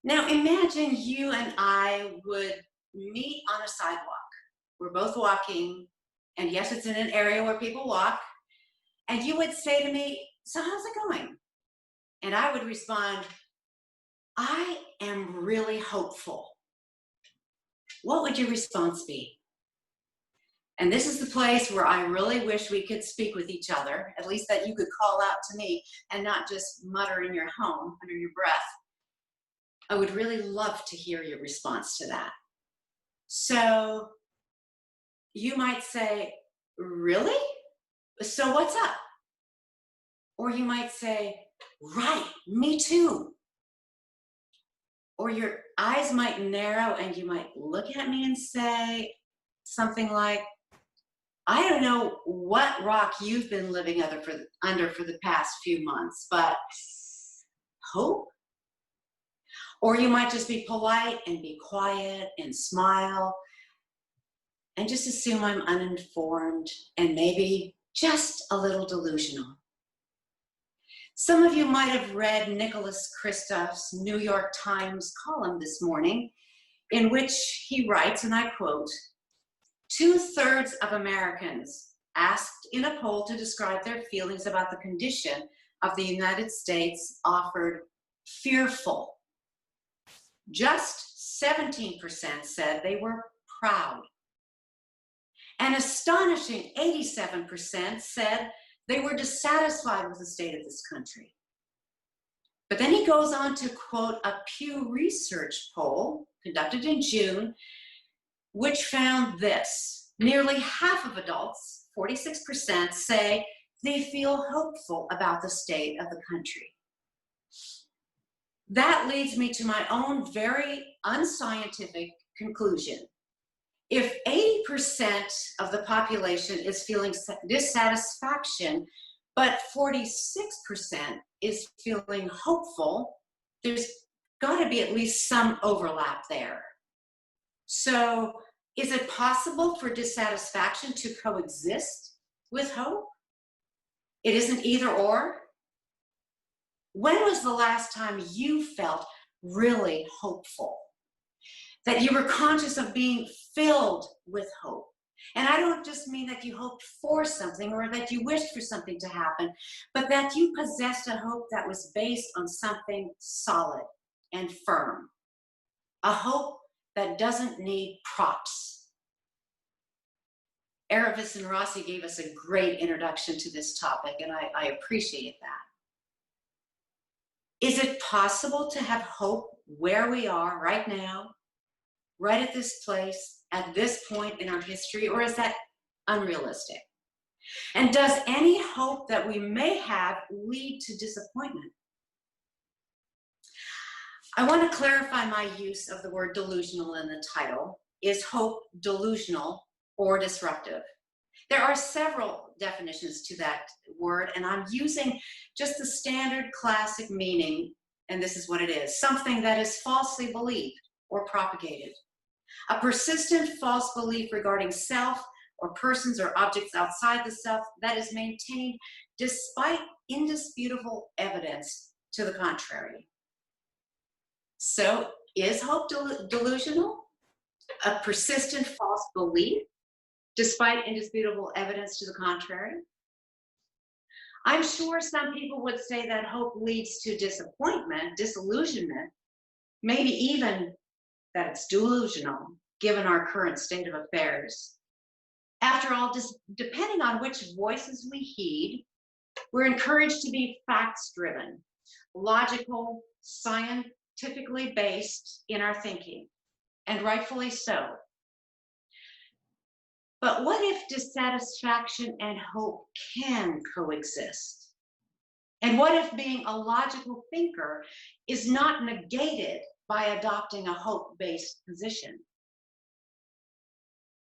Now imagine you and I would meet on a sidewalk. We're both walking, and yes, it's in an area where people walk. And you would say to me, "So how's it going?" And I would respond, "I am really hopeful." What would your response be? And this is the place where I really wish we could speak with each other, at least that you could call out to me and not just mutter in your home under your breath. I would really love to hear your response to that. So you might say, "Really? So what's up?" Or you might say, "Right, me too." Or your eyes might narrow and you might look at me and say something like, "I don't know what rock you've been living under for the past few months, but hope?" Or you might just be polite and be quiet and smile and just assume I'm uninformed and maybe just a little delusional. Some of you might have read Nicholas Kristof's New York Times column this morning, in which he writes, and I quote, "Two-thirds of Americans asked in a poll to describe their feelings about the condition of the United States offered fearful. Just 17% said they were proud. An astonishing 87% said they were dissatisfied with the state of this country." But then he goes on to quote a Pew Research poll conducted in June, which found this: nearly half of adults, 46%, say they feel hopeful about the state of the country. That leads me to my own very unscientific conclusion. If 80% of the population is feeling dissatisfaction, but 46% is feeling hopeful, there's got to be at least some overlap there. So, is it possible for dissatisfaction to coexist with hope? It isn't either or? When was the last time you felt really hopeful? That you were conscious of being filled with hope? And I don't just mean that you hoped for something or that you wished for something to happen, but that you possessed a hope that was based on something solid and firm. A hope that doesn't need props. Aravis and Rossi gave us a great introduction to this topic, and I appreciate that. Is it possible to have hope where we are right now, right at this place, at this point in our history, or is that unrealistic? And does any hope that we may have lead to disappointment? I want to clarify my use of the word delusional in the title. Is hope delusional or disruptive? There are several definitions to that word, and I'm using just the standard classic meaning, and this is what it is: something that is falsely believed or propagated. A persistent false belief regarding self or persons or objects outside the self that is maintained despite indisputable evidence to the contrary. So, is hope delusional? A persistent false belief despite indisputable evidence to the contrary? I'm sure some people would say that hope leads to disappointment, disillusionment, maybe even that it's delusional, given our current state of affairs. After all, depending on which voices we heed, we're encouraged to be facts-driven, logical, scientifically based in our thinking, and rightfully so. But what if dissatisfaction and hope can coexist? And what if being a logical thinker is not negated by adopting a hope-based position?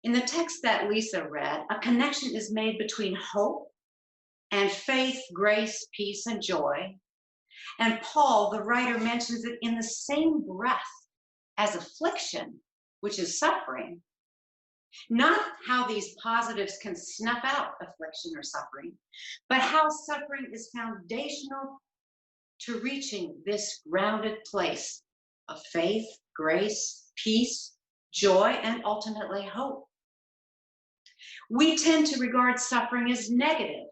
In the text that Lisa read, a connection is made between hope and faith, grace, peace, and joy. And Paul, the writer, mentions it in the same breath as affliction, which is suffering. Not how these positives can snuff out affliction or suffering, but how suffering is foundational to reaching this grounded place of faith, grace, peace, joy, and ultimately hope. We tend to regard suffering as negative,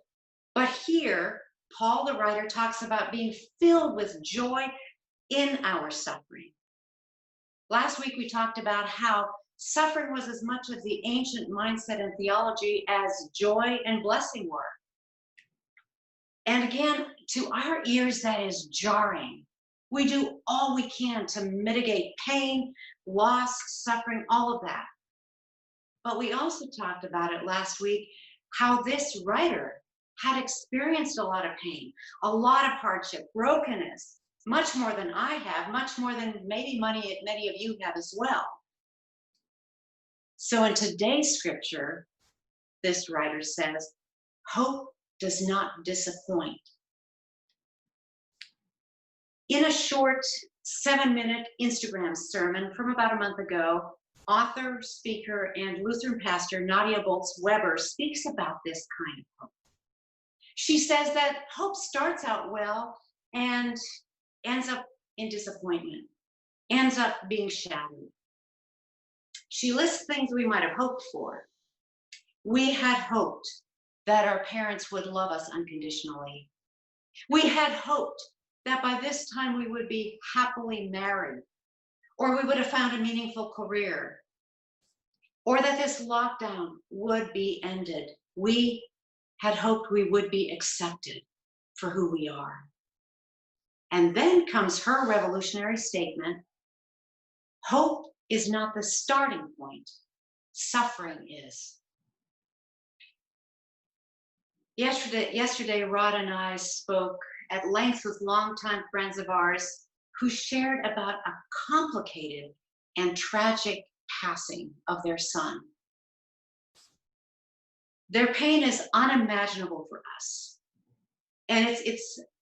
but here, Paul the writer talks about being filled with joy in our suffering. Last week we talked about how suffering was as much of the ancient mindset and theology as joy and blessing were. And again, to our ears, that is jarring. We do all we can to mitigate pain, loss, suffering, all of that. But we also talked about it last week, how this writer had experienced a lot of pain, a lot of hardship, brokenness, much more than I have, much more than maybe many of you have as well. So in today's scripture, this writer says, hope does not disappoint. In a short 7-minute Instagram sermon from about a month ago, author, speaker, and Lutheran pastor Nadia Bolz-Weber speaks about this kind of hope. She says that hope starts out well and ends up in disappointment, ends up being shattered. She lists things we might have hoped for. We had hoped that our parents would love us unconditionally. We had hoped that by this time we would be happily married, or we would have found a meaningful career, or that this lockdown would be ended. We had hoped we would be accepted for who we are. And then comes her revolutionary statement, hope is not the starting point, suffering is. Yesterday, Rod and I spoke at length with longtime friends of ours who shared about a complicated and tragic passing of their son. Their pain is unimaginable for us. And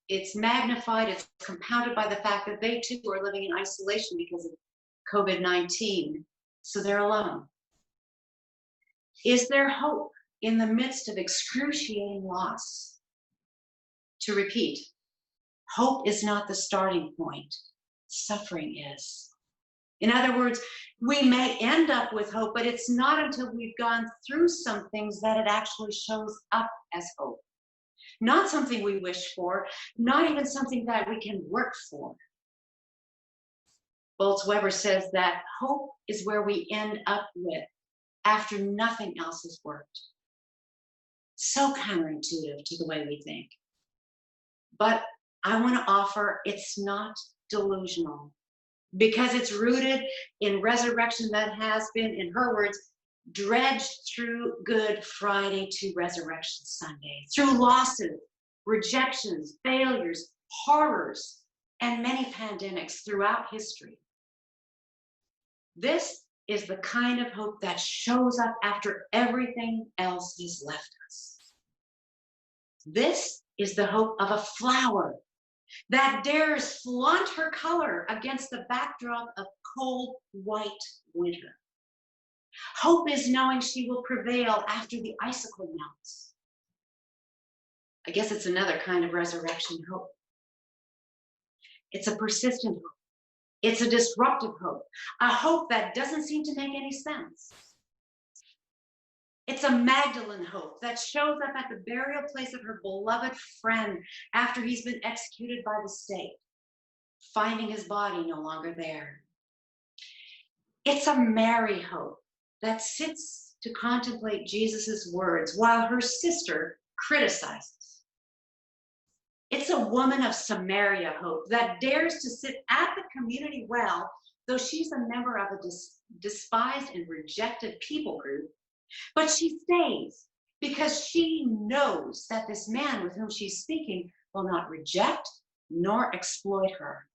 it's magnified, it's compounded by the fact that they too are living in isolation because of COVID-19, so they're alone. Is there hope in the midst of excruciating loss? To repeat, hope is not the starting point, suffering is. In other words, we may end up with hope, but it's not until we've gone through some things that it actually shows up as hope. Not something we wish for, not even something that we can work for. Bolz-Weber says that hope is where we end up with after nothing else has worked. So counterintuitive to the way we think. But I want to offer it's not delusional because it's rooted in resurrection that has been, in her words, dredged through Good Friday to Resurrection Sunday, through losses, rejections, failures, horrors, and many pandemics throughout history. This is the kind of hope that shows up after everything else has left us. This is the hope of a flower that dares flaunt her color against the backdrop of cold, white winter. Hope is knowing she will prevail after the icicle melts. I guess it's another kind of resurrection hope. It's a persistent hope. It's a disruptive hope, a hope that doesn't seem to make any sense. It's a Magdalene hope that shows up at the burial place of her beloved friend after he's been executed by the state, finding his body no longer there. It's a Mary hope that sits to contemplate Jesus's words while her sister criticizes. It's a woman of Samaria hope that dares to sit at the community well, though she's a member of a despised and rejected people group, but she stays because she knows that this man with whom she's speaking will not reject nor exploit her.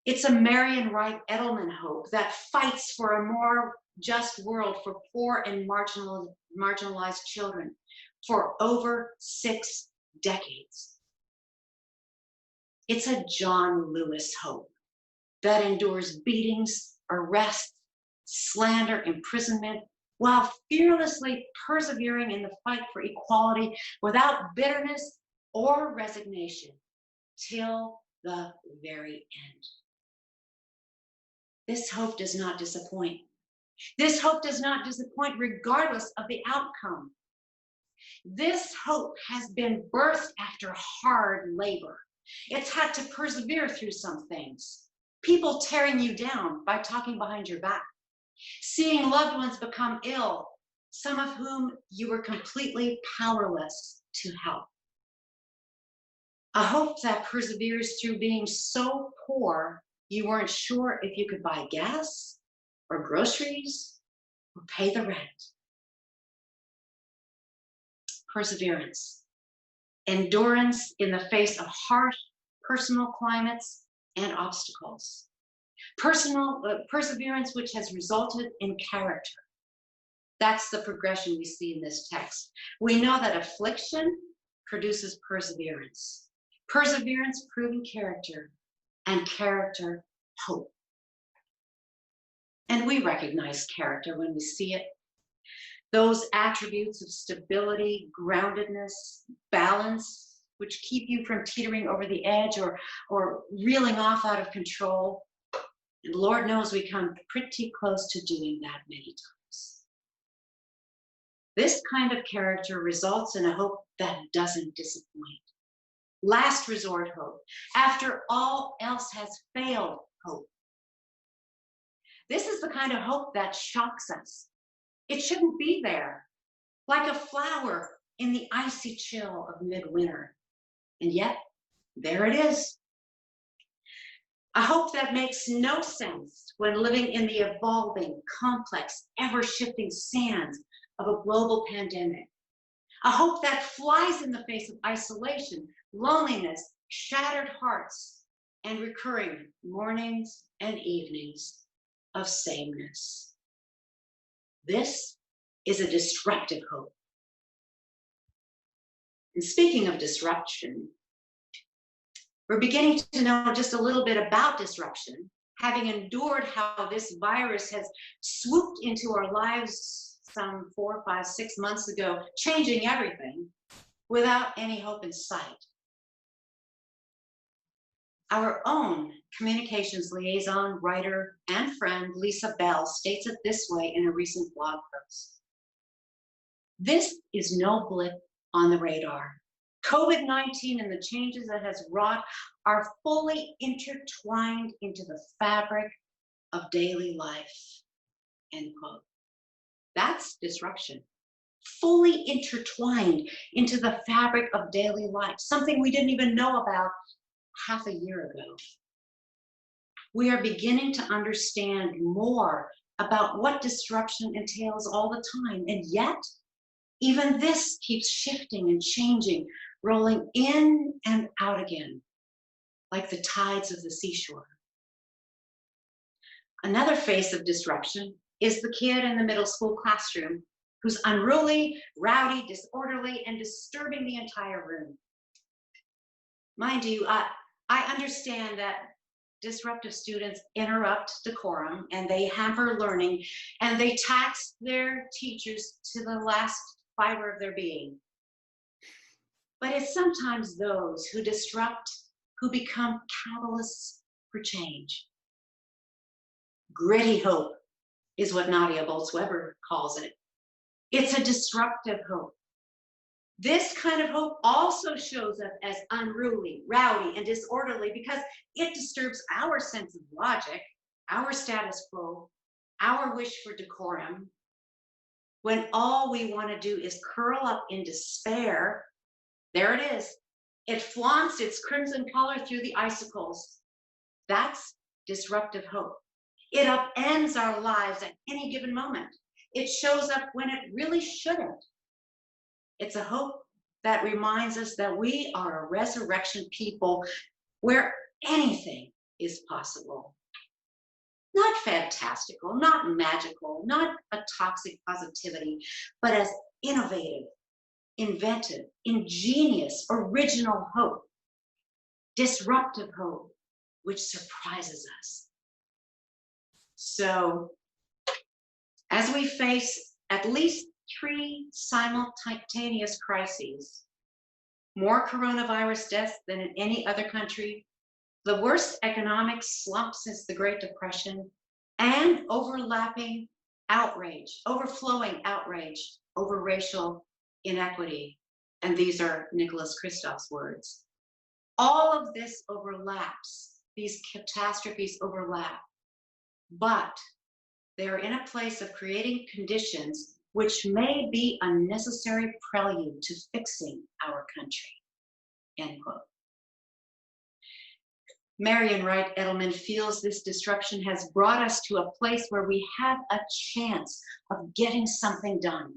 It's a Marian Wright Edelman hope that fights for a more just world for poor and marginalized children for over 6 decades. It's a John Lewis hope that endures beatings, arrests, slander, imprisonment, while fearlessly persevering in the fight for equality without bitterness or resignation till the very end. This hope does not disappoint. This hope does not disappoint regardless of the outcome. This hope has been birthed after hard labor. It's had to persevere through some things. People tearing you down by talking behind your back. Seeing loved ones become ill, some of whom you were completely powerless to help. A hope that perseveres through being so poor you weren't sure if you could buy gas or groceries or pay the rent. Perseverance. Endurance in the face of harsh personal climates and obstacles. Perseverance which has resulted in character. That's the progression we see in this text. We know that affliction produces perseverance. Perseverance, proven character, and character, hope. And we recognize character when we see it. Those attributes of stability, groundedness, balance, which keep you from teetering over the edge or reeling off out of control. And Lord knows we come pretty close to doing that many times. This kind of character results in a hope that doesn't disappoint. Last resort hope. After all else has failed, hope. This is the kind of hope that shocks us. It shouldn't be there, like a flower in the icy chill of midwinter. And yet, there it is. A hope that makes no sense when living in the evolving, complex, ever-shifting sands of a global pandemic. A hope that flies in the face of isolation, loneliness, shattered hearts, and recurring mornings and evenings of sameness. This is a disruptive hope. And speaking of disruption, we're beginning to know just a little bit about disruption, having endured how this virus has swooped into our lives some 4, 5, 6 months ago, changing everything without any hope in sight. Our own communications liaison, writer, and friend, Lisa Bell, states it this way in a recent blog post. This is no blip on the radar. COVID-19 and the changes it has wrought are fully intertwined into the fabric of daily life, end quote. That's disruption. Fully intertwined into the fabric of daily life, something we didn't even know about half a year ago. We are beginning to understand more about what disruption entails all the time, and yet, even this keeps shifting and changing, rolling in and out again, like the tides of the seashore. Another face of disruption is the kid in the middle school classroom who's unruly, rowdy, disorderly, and disturbing the entire room. Mind you, I understand that disruptive students interrupt decorum and they hamper learning and they tax their teachers to the last fiber of their being. But it's sometimes those who disrupt who become catalysts for change. Gritty hope is what Nadia Bolz-Weber calls it. It's a disruptive hope. This kind of hope also shows up as unruly, rowdy, and disorderly because it disturbs our sense of logic, our status quo, our wish for decorum, when all we want to do is curl up in despair. There it is. It flaunts its crimson color through the icicles. That's disruptive hope. It upends our lives at any given moment. It shows up when it really shouldn't. It's a hope that reminds us that we are a resurrection people where anything is possible. Not fantastical, not magical, not a toxic positivity, but as innovative, inventive, ingenious, original hope. Disruptive hope, which surprises us. So, as we face at least 3 simultaneous crises, more coronavirus deaths than in any other country, the worst economic slump since the Great Depression, and overlapping outrage, overflowing outrage over racial inequity. And these are Nicholas Kristof's words. All of this overlaps, these catastrophes overlap, but they're in a place of creating conditions which may be a necessary prelude to fixing our country, end quote. Marian Wright Edelman feels this disruption has brought us to a place where we have a chance of getting something done.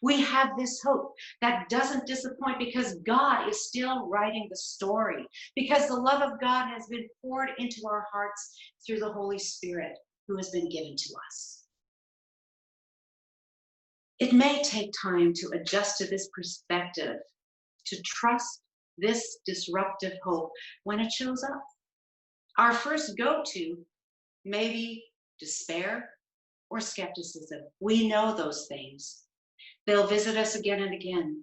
We have this hope that doesn't disappoint because God is still writing the story, because the love of God has been poured into our hearts through the Holy Spirit who has been given to us. It may take time to adjust to this perspective, to trust this disruptive hope when it shows up. Our first go-to may be despair or skepticism. We know those things. They'll visit us again and again.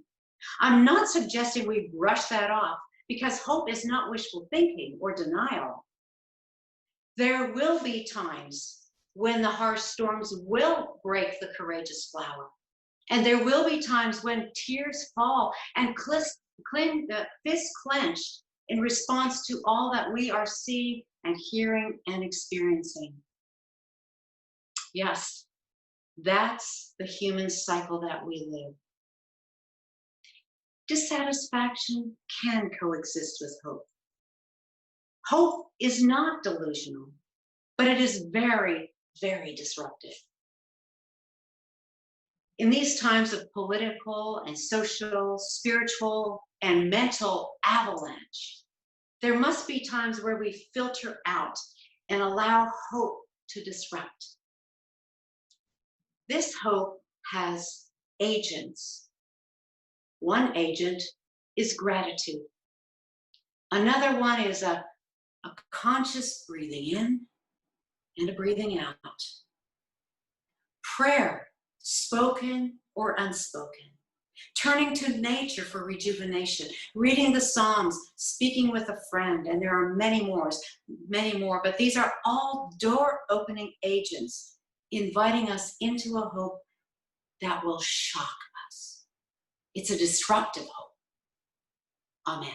I'm not suggesting we brush that off, because hope is not wishful thinking or denial. There will be times when the harsh storms will break the courageous flower. And there will be times when tears fall and fists clenched in response to all that we are seeing and hearing and experiencing. Yes, that's the human cycle that we live. Dissatisfaction can coexist with hope. Hope is not delusional, but it is very, very disruptive. In these times of political and social, spiritual, and mental avalanche, there must be times where we filter out and allow hope to disrupt. This hope has agents. One agent is gratitude. Another one is a conscious breathing in and a breathing out. Prayer, spoken or unspoken. Turning to nature for rejuvenation, reading the Psalms, speaking with a friend, and there are many more, but these are all door-opening agents, inviting us into a hope that will shock us. It's a disruptive hope. Amen.